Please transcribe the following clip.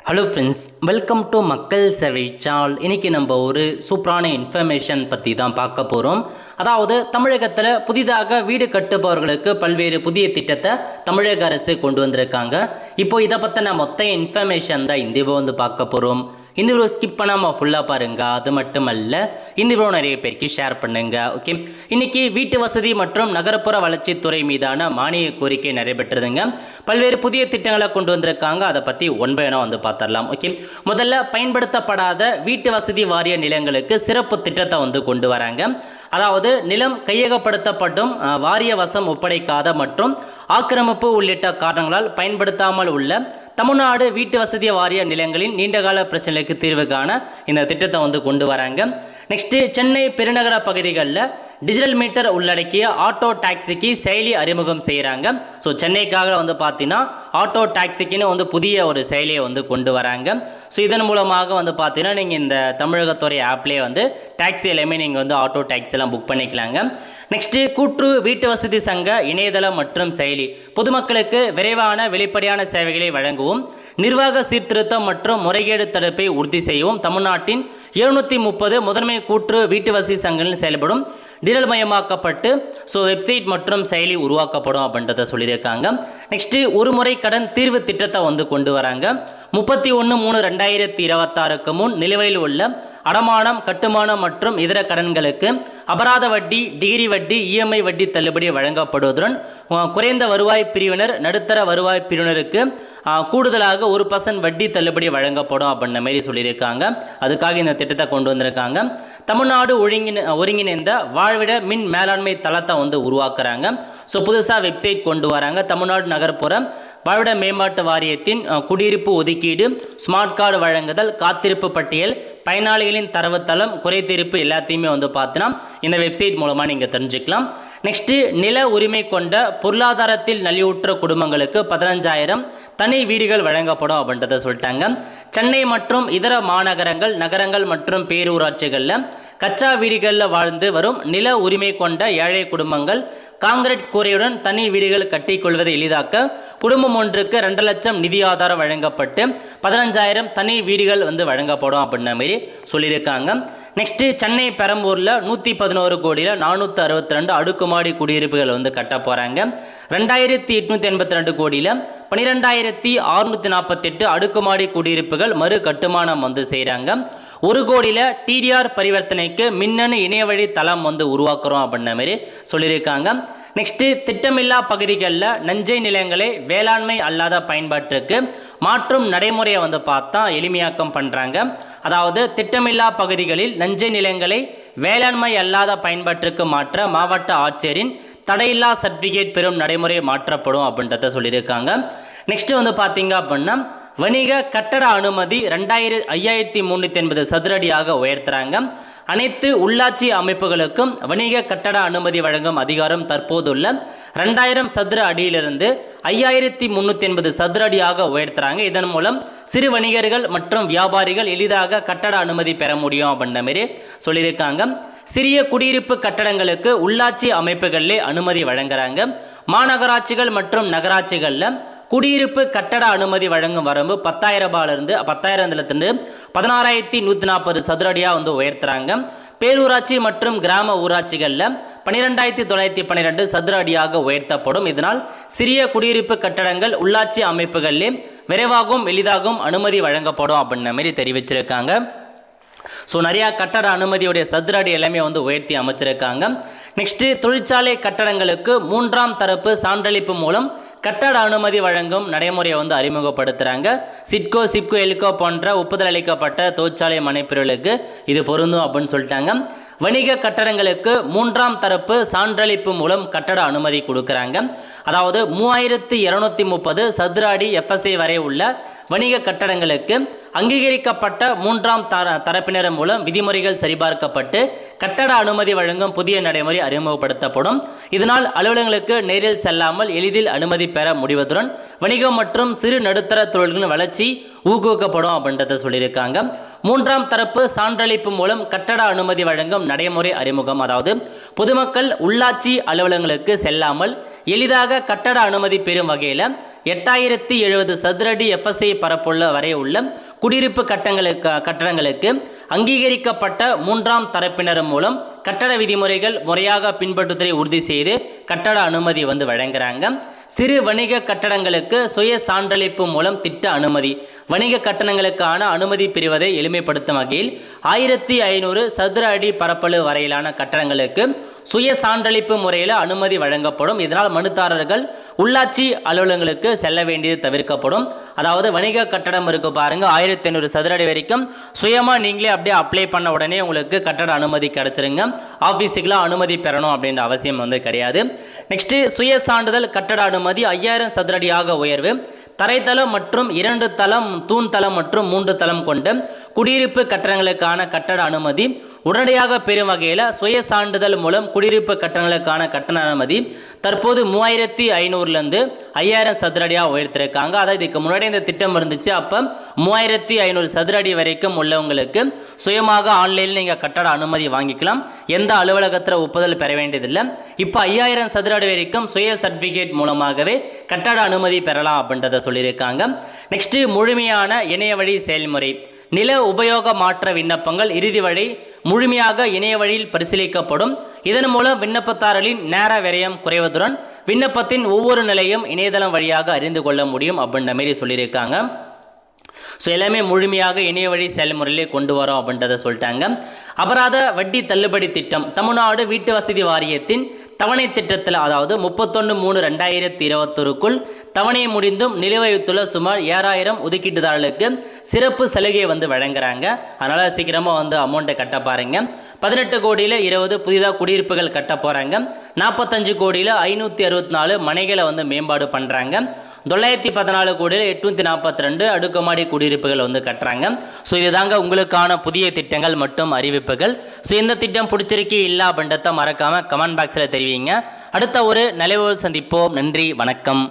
Hello friends, welcome to மக்கள் சேவை channel. இன்றைக்கி நம்ம ஒரு சூப்பரான இன்ஃபர்மேஷன் பற்றி தான் பார்க்க போகிறோம். அதாவது தமிழகத்தில் புதிதாக வீடு கட்டுபவர்களுக்கு பல்வேறு புதிய திட்டத்தை தமிழக அரசு கொண்டு வந்திருக்காங்க. இப்போ இதை பற்றின மொத்த இன்ஃபர்மேஷன் தான் இந்த வீடியோ பார்க்க போகிறோம். இந்த வீடியோ ஸ்கிப் பண்ணாமல் ஃபுல்லாக பாருங்கள். அது மட்டுமல்ல, இந்த வீடியோ நிறைய பேருக்கு ஷேர் பண்ணுங்கள். ஓகே, இன்றைக்கி வீட்டு வசதி மற்றும் நகர்ப்புற வளர்ச்சித்துறை மீதான மானிய கோரிக்கை நடைபெற்றதுங்க. பல்வேறு புதிய திட்டங்களை கொண்டு வந்திருக்காங்க. அதை பற்றி ஒன்பதுனா பார்த்தரலாம். ஓகே, முதல்ல பயன்படுத்தப்படாத வீட்டு வசதி வாரிய நிலங்களுக்கு சிறப்பு திட்டத்தை கொண்டு வராங்க. அதாவது நிலம் கையகப்படுத்தப்படும், வாரிய வசம் ஒப்படைக்காத மற்றும் ஆக்கிரமிப்பு உள்ளிட்ட காரணங்களால் பயன்படுத்தாமல் உள்ள தமிழ்நாடு வீட்டு வசதி வாரிய நிலங்களின் நீண்டகால பிரச்சனைகளுக்கு தீர்வு காண இந்த திட்டத்தை கொண்டு வராங்க. நெக்ஸ்ட்டு, சென்னை பெருநகர பகுதிகளில் டிஜிட்டல் மீட்டர் உள்ளடக்கிய ஆட்டோ டாக்ஸிக்கு செயலி அறிமுகம் செய்கிறாங்க. ஸோ சென்னைக்காக பார்த்தீங்கன்னா ஆட்டோ டாக்ஸிக்குன்னு புதிய ஒரு செயலியை கொண்டு வராங்க. ஸோ இதன் மூலமாக பார்த்தீங்கன்னா நீங்கள் இந்த தமிழகத்துறை ஆப்லேயே டாக்ஸி எல்லாமே நீங்கள் ஆட்டோ டாக்ஸி எல்லாம் புக் பண்ணிக்கலாங்க. நெக்ஸ்ட்டு, கூற்று வீட்டு வசதி சங்க இணையதளம் மற்றும் செயலி பொதுமக்களுக்கு விரைவான வெளிப்படையான சேவைகளை வழங்கவும், நிர்வாக சீர்திருத்தம் மற்றும் முறைகேடு தடுப்பை உறுதி செய்யவும் தமிழ்நாட்டின் 730 முதன்மை கூற்று வீட்டு வசதி சங்கங்களில் செயல்படும் டிஜிட்டல் மயமாக்கப்பட்டு வெப்சைட் மற்றும் செயலி உருவாக்கப்படும் அப்படின்றத சொல்லியிருக்காங்க. நெக்ஸ்ட்டு, ஒரு முறை கடன் தீர்வு திட்டத்தை கொண்டு வராங்க. 31/3/2026 முன் நிலுவையில் உள்ள அடமானம், கட்டுமானம் மற்றும் இதர கடன்களுக்கு அபராத வட்டி, டிகிரி வட்டி, இஎம்ஐ வட்டி தள்ளுபடி வழங்கப்படுவதுடன் குறைந்த வருவாய் பிரிவினர், நடுத்தர வருவாய் பிரிவினருக்கு கூடுதலாக 1% வட்டி தள்ளுபடி வழங்கப்படும் அப்படின்ற மாதிரி சொல்லியிருக்காங்க. அதுக்காக இந்த திட்டத்தை கொண்டு வந்திருக்காங்க. தமிழ்நாடு ஒருங்கிணைந்த வாழ்விட மின் மேலாண்மை தளத்தை உருவாக்குறாங்க. ஸோ புதுசாக வெப்சைட் கொண்டு வராங்க. தமிழ்நாடு நகர்ப்புற வாழ்விட மேம்பாட்டு வாரியத்தின் குடியிருப்பு ஒதுக்கீடு, ஸ்மார்ட் கார்டு வழங்குதல், காத்திருப்பு பட்டியல், பயனாளிகளின் தரவுத்தளம், குறைதீர்ப்பு எல்லாத்தையுமே பார்த்தீங்கன்னா இந்த வெப்சைட் மூலமாக நீங்கள் தெரிஞ்சுக்கலாம். நெக்ஸ்ட்டு, நில உரிமை கொண்ட பொருளாதாரத்தில் நலிவுற்ற குடும்பங்களுக்கு 15,000 தனி வீடுகள் வழங்கப்படும் அப்படின்றத சொல்லிட்டாங்க. சென்னை மற்றும் இதர மாநகரங்கள், நகரங்கள் மற்றும் பேரூராட்சிகளில் கச்சா வீடுகளில் வாழ்ந்து வரும் நில உரிமை கொண்ட ஏழை குடும்பங்கள் காங்கிரீட் கூரையுடன் தனி வீடுகள் கட்டிக்கொள்வதை எளிதாக்க குடும்பம் ஒன்றுக்கு 2 லட்சம் நிதி ஆதாரம் வழங்கப்பட்டு 15,000 தனி வீடுகள் வழங்கப்படும் அப்படின்ற மாதிரி சொல்லியிருக்காங்க. நெக்ஸ்ட்டு, சென்னை பெரம்பூரில் 111 கோடியில் 462 அடுக்குமாடி குடியிருப்புகள் கட்ட போகிறாங்க. 2,882 கோடியில் 12,648 அடுக்குமாடி குடியிருப்புகள் மறு கட்டுமானம் செய்கிறாங்க. 1 கோடியில் டிடிஆர் பரிவர்த்தனைக்கு மின்னணு இணையவழி தளம் உருவாக்குறோம் அப்படின்ற மாதிரி சொல்லியிருக்காங்க. நெக்ஸ்ட்டு, திட்டமில்லா பகுதிகளில் நஞ்சை நிலங்களை வேளாண்மை அல்லாத பயன்பாட்டிற்கு மாற்றும் நடைமுறையை பார்த்தா எளிமையாக்கம் பண்ணுறாங்க. அதாவது திட்டமில்லா பகுதிகளில் நஞ்சை நிலங்களை வேளாண்மை அல்லாத பயன்பாட்டிற்கு மாற்ற மாவட்ட ஆட்சியரின் தடையில்லா சர்டிஃபிகேட் பெறும் நடைமுறை மாற்றப்படும் அப்படின்றத சொல்லியிருக்காங்க. நெக்ஸ்ட்டு பார்த்தீங்க அப்படின்னா வணிக கட்டட அனுமதி 5,380 சதுரடியாக உயர்த்துறாங்க. அனைத்து உள்ளாட்சி அமைப்புகளுக்கும் வணிக கட்டட அனுமதி வழங்கும் அதிகாரம் தற்போதுள்ள 2,000 சதுர அடியிலிருந்து 5,380 சதுர அடியாக உயர்த்துறாங்க. இதன் மூலம் சிறு வணிகர்கள் மற்றும் வியாபாரிகள் எளிதாக கட்டட அனுமதி பெற முடியும் அப்படின்ற மாதிரி சொல்லியிருக்காங்க. சிறிய குடியிருப்பு கட்டடங்களுக்கு உள்ளாட்சி அமைப்புகளிலே அனுமதி வழங்குறாங்க. மாநகராட்சிகள் மற்றும் நகராட்சிகளில் குடியிருப்பு கட்டட அனுமதி வழங்கும் வரம்பு 10,000 16,140 சதுர அடியாக உயர்த்துறாங்க. பேரூராட்சி மற்றும் கிராம ஊராட்சிகளில் 12,912 சதுர அடியாக உயர்த்தப்படும். இதனால் சிறிய குடியிருப்பு கட்டடங்கள் உள்ளாட்சி அமைப்புகளிலே விரைவாகவும் எளிதாகவும் அனுமதி வழங்கப்படும் அப்படின்ற மாதிரி தெரிவிச்சிருக்காங்க. ஸோ நிறையா கட்டட அனுமதியுடைய சதுர அடி எல்லாமே உயர்த்தி அமைச்சிருக்காங்க. நெக்ஸ்ட்டு, தொழிற்சாலை கட்டடங்களுக்கு 3ஆம் தரப்பு சான்றளிப்பு மூலம் கட்டட அனுமதி வழங்கும் நடைமுறையை அறிமுகப்படுத்துகிறாங்க. சிட்கோ, சிப்கோ, எல்கோ போன்ற ஒப்புதல் அளிக்கப்பட்ட தொழிற்சாலை மனைப்பிரிவுகளுக்கு இது பொருந்தும் அப்படின்னு சொல்லிட்டாங்க. வணிக கட்டடங்களுக்கு 3ஆம் தரப்பு சான்றளிப்பு மூலம் கட்டட அனுமதி கொடுக்குறாங்க. அதாவது 3,230 சதுர அடி எஃப்எஸ்ஐ வரை உள்ள வணிக கட்டடங்களுக்கு அங்கீகரிக்கப்பட்ட 3ஆம் தரப்பினர் மூலம் விதிமுறைகள் சரிபார்க்கப்பட்டு கட்டட அனுமதி வழங்கும் புதிய நடைமுறை அறிமுகப்படுத்தப்படும். இதனால் அலுவலகங்களுக்கு நேரில் செல்லாமல் எளிதில் அனுமதி பெற முடிவதுடன் வணிகம் மற்றும் சிறு நடுத்தர தொழில்களின் வளர்ச்சி ஊக்குவிக்கப்படும் அப்படின்றத சொல்லியிருக்காங்க. 3ஆம் தரப்பு சான்றளிப்பு மூலம் கட்டட அனுமதி வழங்கும் நடைமுறை அறிமுகம். அதாவது பொதுமக்கள் உள்ளாட்சி அலுவலகங்களுக்கு செல்லாமல் எளிதாக கட்டட அனுமதி பெறும் வகையில் 8070 சதுரடி FSI பரப்புள்ள வரை உள்ள குடியிருப்பு கட்டடங்களுக்கு அங்கீகரிக்கப்பட்ட 3ஆம் தரப்பினர் மூலம் கட்டட விதிமுறைகள் முறையாக பின்பற்றுவதை உறுதி செய்து கட்டட அனுமதி வழங்குறாங்க. சிறு வணிக கட்டடங்களுக்கு சுய சான்றளிப்பு மூலம் திட்ட அனுமதி. வணிக கட்டணங்களுக்கான அனுமதி பெறுவதை எளிமைப்படுத்தும் வகையில் 1500 சதுர அடி பரப்பளவு வரையிலான கட்டடங்களுக்கு சுய சான்றளிப்பு முறையில் அனுமதி வழங்கப்படும். இதனால் மனுதாரர்கள் உள்ளாட்சி அலுவலகங்களுக்கு செல்ல வேண்டியது தவிர்க்கப்படும். அதாவது வணிக கட்டடம் இருக்கு பாருங்க, 1500 சதுர அடி வரைக்கும் சுயமாக நீங்களே அப்படியே அப்ளை பண்ண உடனே உங்களுக்கு கட்டட அனுமதி கிடைச்சிருங்க. ஆஃபீஸுக்கெல்லாம் அனுமதி பெறணும் அப்படின்ற அவசியம் கிடையாது. நெக்ஸ்ட் சுய சான்றிதழ் கட்டட அனுமதி 5000 சதுரடியாக உயர்வு. தரைத்தளம் மற்றும் 2 தளம், தூண் தளம் மற்றும் 3 தளம் கொண்ட குடியிருப்பு கட்டடங்களுக்கான கட்டட அனுமதி உடனடியாக பெறும் வகையில் சுய சான்றிதழ் மூலம் குடியிருப்பு கட்டடங்களுக்கான கட்டண அனுமதி தற்போது 3500லேருந்து 5000 சதுரடியாக உயர்த்திருக்காங்க. அதாவது இதுக்கு முன்னாடி இந்த திட்டம் இருந்துச்சு. அப்போ 3500 சதுரடி வரைக்கும் உள்ளவங்களுக்கு சுயமாக ஆன்லைனில் நீங்கள் கட்டட அனுமதி வாங்கிக்கலாம். எந்த அலுவலகத்தில் ஒப்புதல் பெற வேண்டியதில்லை. இப்போ 5000 சதுரடி வரைக்கும் சுய சர்டிஃபிகேட் மூலமாகவே கட்டட அனுமதி பெறலாம் அப்படின்றத சொல்லியிருக்காங்க. நெக்ஸ்ட் முழுமையான இணைய வழி செயல்முறை. நில உபயோக மாற்ற விண்ணப்பங்கள் இறுதி வழி முழுமையாக இணைய வழியில் பரிசீலிக்கப்படும். இதன் மூலம் விண்ணப்பதாரர்களின் நேர விரயம் குறைவதுடன் விண்ணப்பத்தின் ஒவ்வொரு நிலையும் இணையதளம் வழியாக அறிந்து கொள்ள முடியும் அப்படின்ற மாரி சொல்லியிருக்காங்க. ஸோ எல்லாமே முழுமையாக இணைய வழி செயல்முறையிலே கொண்டு வரோம் அப்படின்றத சொல்லிட்டாங்க. அபராத வட்டி தள்ளுபடி திட்டம். தமிழ்நாடு வீட்டு வசதி வாரியத்தின் தவணை திட்டத்தில், அதாவது 31/3/2021க்குள் தவணை முடிந்தும் நிலுவை வைத்துள்ள சுமார் 7000 ஒதுக்கீட்டுதாரர்களுக்கு சிறப்பு சலுகை வழங்குறாங்க. அதனால் சீக்கிரமாக அமௌண்ட்டை கட்ட பாருங்க. 18 கோடியில் 20 புதிதாக குடியிருப்புகள் கட்ட போகிறாங்க. 45 கோடியில் 564 மனைகளை மேம்பாடு பண்ணுறாங்க. 914 கோடியில் 842 அடுக்குமாடி குடியிருப்புகள் கட்டுறாங்க. ஸோ இதுதாங்க உங்களுக்கான புதிய திட்டங்கள் மற்றும் அறிவிப்புகள். ஸோ இந்த திட்டம் பிடிச்சிருக்கே இல்லை அப்படின்றத மறக்காமல் கமெண்ட் பாக்ஸில் தெரிவிங்க. அடுத்த ஒரு நிலைவில் சந்திப்போம். நன்றி, வணக்கம்.